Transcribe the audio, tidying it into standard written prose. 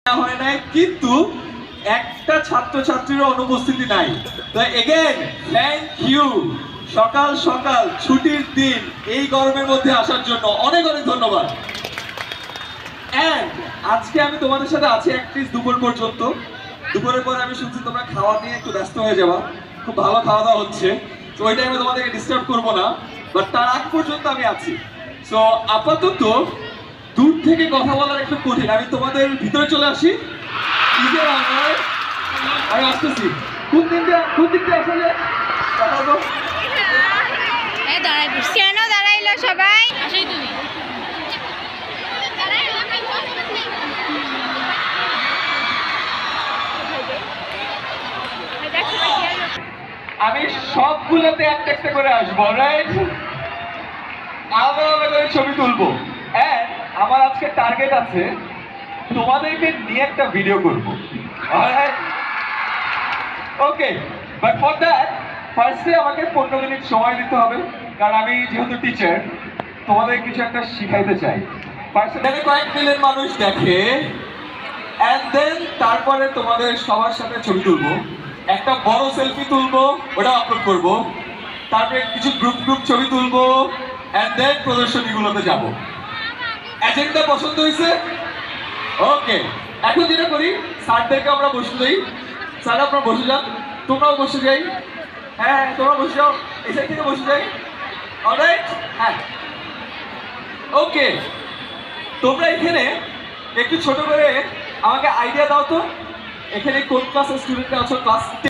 হয় নাই, কিন্তু একটা ছাত্রছাত্রীর অনুপস্থিতি নাই। তো এগেন থ্যাংক ইউ, সকাল সকাল ছুটির দিন এই গরমের মধ্যে আসার জন্য অনেক অনেক ধন্যবাদ। এন্ড আজকে আমি তোমাদের সাথে আছি অ্যাটলিস্ট দুপুর পর্যন্ত। দুপুরের পরে আমি শুনছি তোমরা খাওয়া নিয়ে একটু ব্যস্ত হয়ে যাবা, খুব ভালো খাওয়া দাওয়া হচ্ছে, তো ওই টাইমে তোমাদেরকে ডিস্টার্ব করবো না, বাট তার আগ পর্যন্ত আমি আছি। সো আপাতত দূর থেকে কথা বলার একটু কঠিন, আমি তোমাদের ভিতরে চলে আসি। আমি আসতেছি। কোন দিক দিয়ে আসলে কথা বল। কেন দাঁড়াইলো সবাই? আমি সবগুলোতে একটা একটা করে আসবো, রাইট? আলাদা আলাদা করে ছবি তুলবো। এন্ড আমার আজকে টার্গেট আছে তোমাদেরকে নিয়ে একটা ভিডিও করবো। ওকে, বাট ফর দ্যাট ফার্স্টে আমাকে 15 মিনিট সময় দিতে হবে, কারণ আমি যেহেতু টিচার তোমাদের কিছু একটা শিখাইতে চাই। ফার্স্টে কয়েক মিলিয়ন মানুষ দেখে, এন্ড দেন তারপরে তোমাদের সবার সাথে ছবি তুলবো, একটা বড় সেলফি তুলবো, ওটা আপলোড করবো, তারপরে কিছু গ্রুপ গ্রুপ ছবি তুলবো, এন্ড দেন প্রদর্শনীগুলোতে যাব। এজেন্ডা পছন্দ হয়েছে? ওকে, এখন যেটা করি, স্যারদেরকে আমরা বসে দিই। স্যার আপনারা বসে যান, তোমরাও বসে যাই। হ্যাঁ তোমরা বসে যাও, এই সাইড থেকে বসে যাই। অলরাইট, হ্যাঁ ওকে। তোমরা এখানে একটু ছোট করে আমাকে আইডিয়া দাও তো, এখানে কোন ক্লাসের স্টুডেন্টরা আছো? ক্লাস